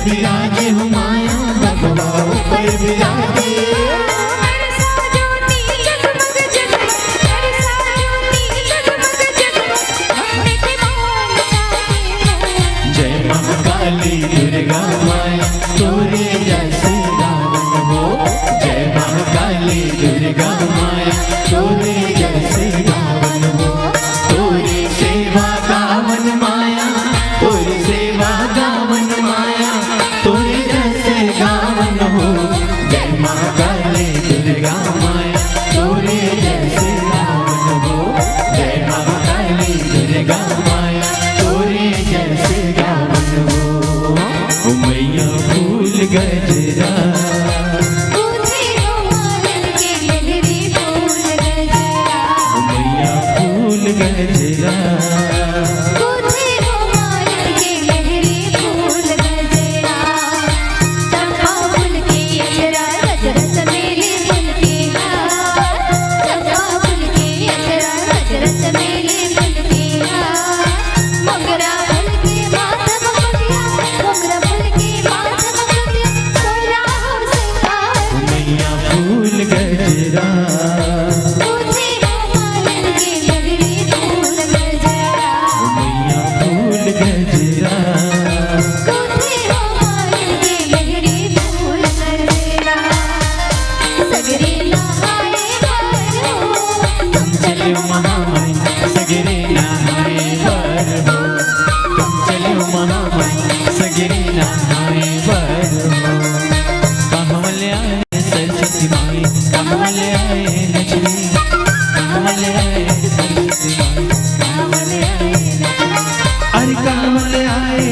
विराजे हो माया भगवा ऊपर विराजे। जय महाकाली दुर्गा माया तोरे जैसे रावण हो। जय महाकाली दुर्गा माया तोरे जैसे रावण हो। तोरे सेवा गावन माया तोरे सेवा गावन माया तोरे जैसे गावन हो। जय महाकाली दुर्गा माया तोरे जैसे रावण हो। जय महाकाली दुर्गा माया तोरे जैसे गावन हो। ओ मैया फूल गजरा मैया फूल गजरा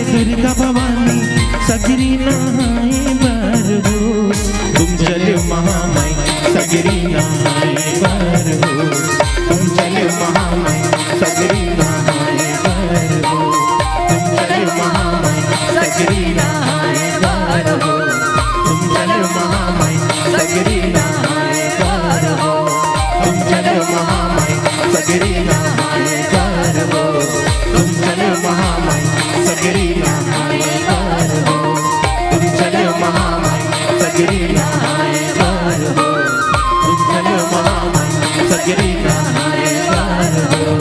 दुर्गा भवानी सगरी नहाए बर हो। तुम चलो महामाई सगरी नहाए बर हो। तुम चलो महामाई सगरी नहाए बर हो। तुम चलो महामाई सगरी नहाए बर हो। तुम चलो महामाई सगरी नहाए बर हो। तुम चलो महामाई सगरी नहाए बर हो। तुम चलो महामाई सगरी नहाए बर हो। तुम चलो महामाई सगरी नहाए बर हो। तुम चलो महामाई सगरी नहाए बर हो।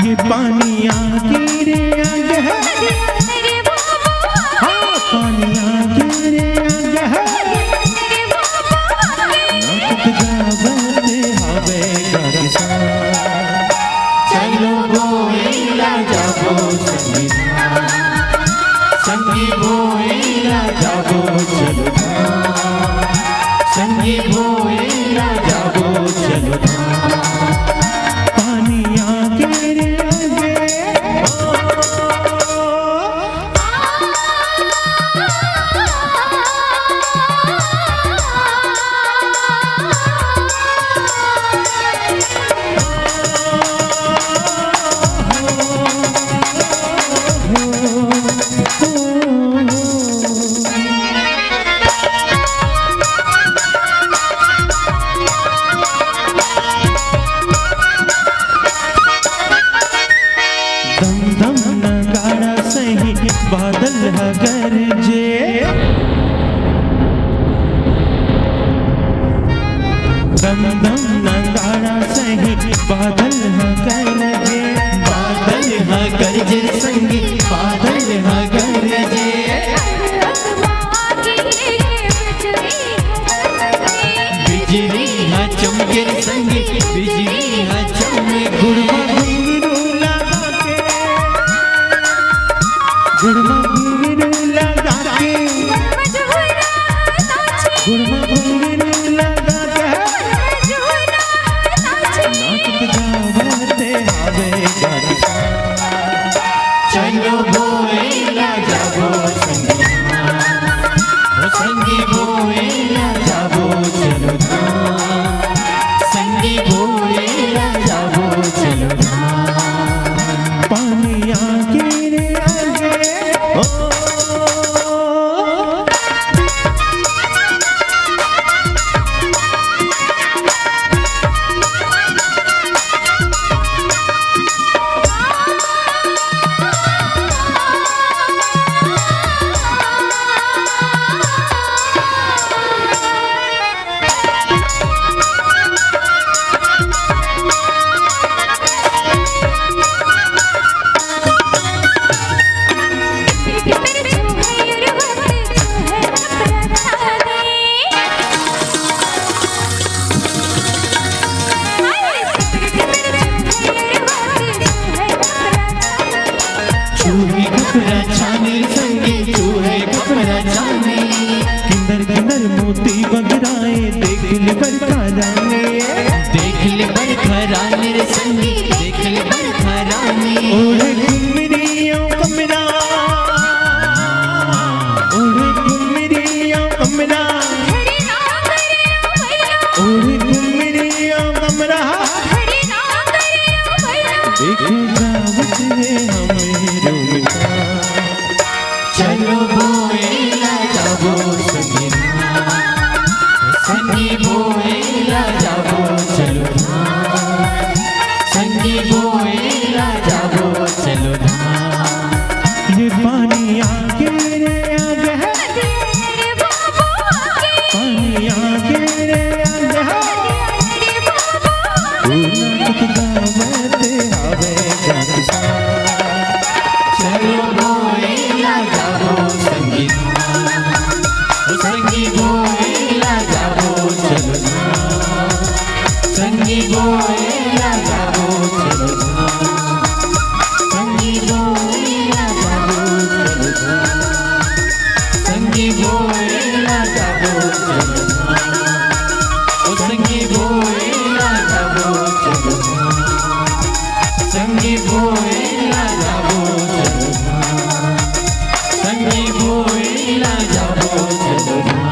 ये पानिया गिरे आगे है, हाँ पानिया गिरे आगे है, नाचत गावते हवे किसान, चलो बोईला जाबो संगी बोईला जाबो चलो संगी बोईला जाबो चलो पानिया गिरे आगे दम दम नगाड़ा सही बादल हाँ गरजे, बादल हाँ गरजे संगी बादल हाँ गरजे। बिजली हाँ चमके संगी बिजली हाँ चमके। गुड़मा घुंघरू लगा के, गुड़मा घुंघरू लगा के, गुड़मा घुंघरू लगा के नाचत गावते आवे गाड़ी। चलो बोएला जाबो संगी ओ संगी बोएला जाबो चलो धाम, संगी बोएला जाबो चलो धाम। पानी आगे रे आगे ओ चूहे कपड़ा छाने संगी चूहे कपड़ा छाने। किंदर किंदर मोती बगराए देख ले बरखा रानी, देख ले बरखा रानी रे संगी देख ले बरखा रानी। ओढ़े घुमरियों कमरा, ओढ़े घुमरियों कमरा, ओढ़े घुमरियों कमरा देखे जावत है हमें रूमता। चलो बोएला जाबो संगी संगी बोएला जाबो चलो धाम, संगी बोएला जाबो चलो धाम। ये पानी आगे रे आगे है, पानी आगे रे आगे है, नाचत गावते आवे गाड़ी। चलो बोएला जाबो संगी ओ संगी बोएला जाबो चलो धाम, संगी बोएला जाबो चलो धाम, संगी बोएला जाबो चलो धाम, संगी बोएला जाबो चलो धाम। ओ संगी बोएला जाबो चलो धाम, संगी बोएला जाबो चलो धाम, संगी बोएला जाबो चलो धाम।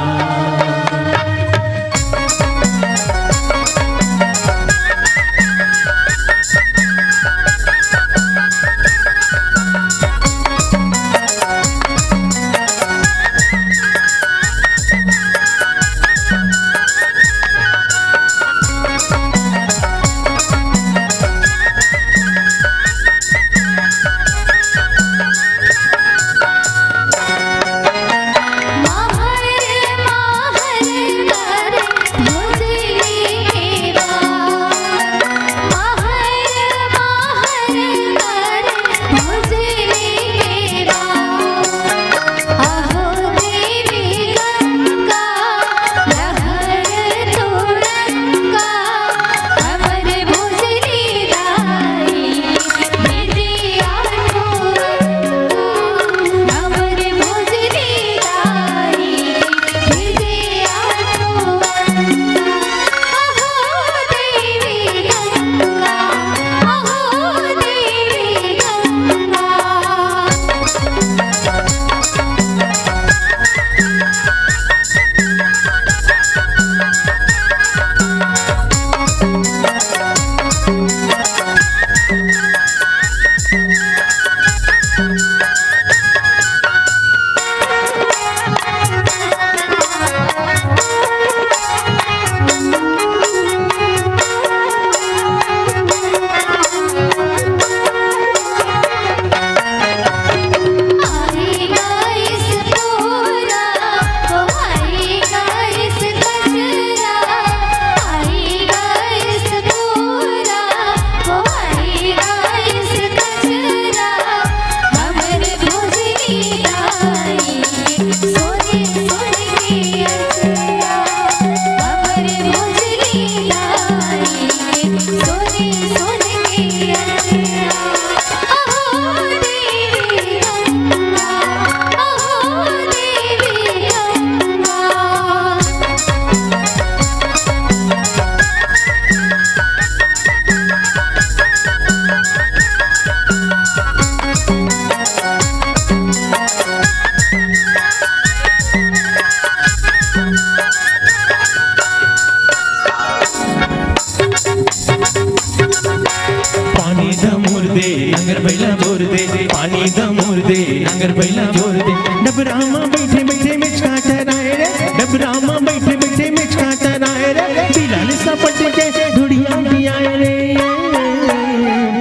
नांगर बैला बोर दे डबरामा बैठे बैठे में काटराए रे डबरामा बैठे बैठे में काटराए रे बिलाल सा पट के धुड़िया भी आए रे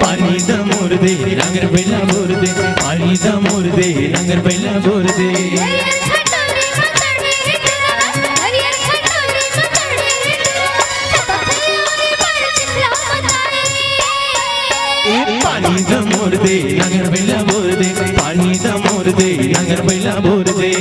पानी दा मोर दे नांगर बैला बोर दे पानी दा मोर दे नांगर बैला बोर दे पानी दा मोर दे नांगर बैला बोर दे पानी दा मोर दे नांगर बैला बोर दे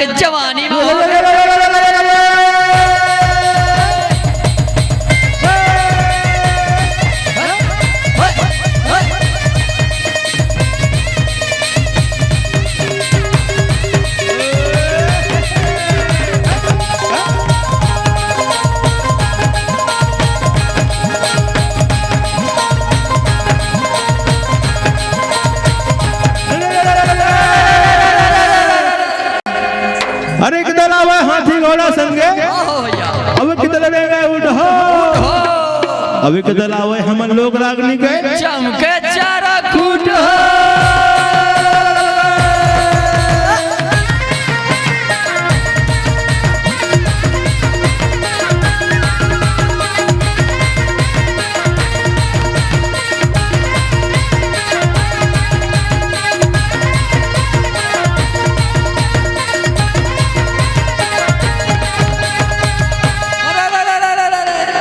के जवानी में अरे किधर आवे हाथी घोड़ा संगे अब किधर गए उठो अब किधर आवे हम लोग रागनी के चमके चारा कूट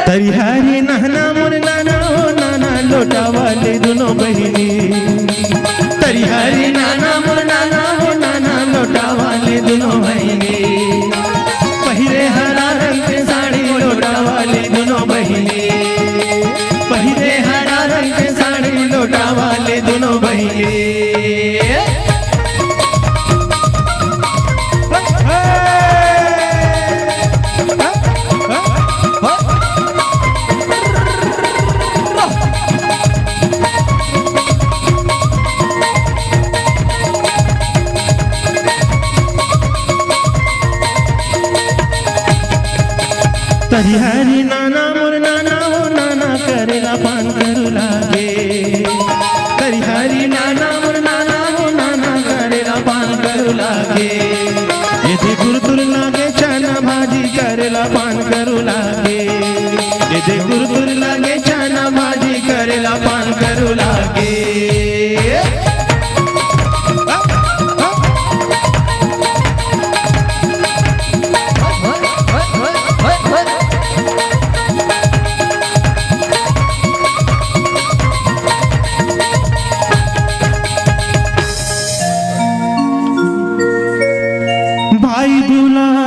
तरिहारी नहना मोर नाना हो नाना लोटा वाले दोनों बहिनी तरिहारी नाना मोर नाना हो नाना लोटा वाले दोनों बहिनी पहिरे हरा रंग के साड़ी लोटा वाले दोनों बहिनी पहिरे हरा रंग के साड़ी लोटा वाले दोनों बहिनी तरिहारी नाना मोर नाना हो नाना करेला पान करू लागे तरिहारी नाना मोर नाना हो नाना करेला पान करू लागे ये गुरुतुर लागे चना भाजी करेला पान करू लागे ये गुरुतुर लागे चना भाजी करेला पान करू लागे भाई दूल्हा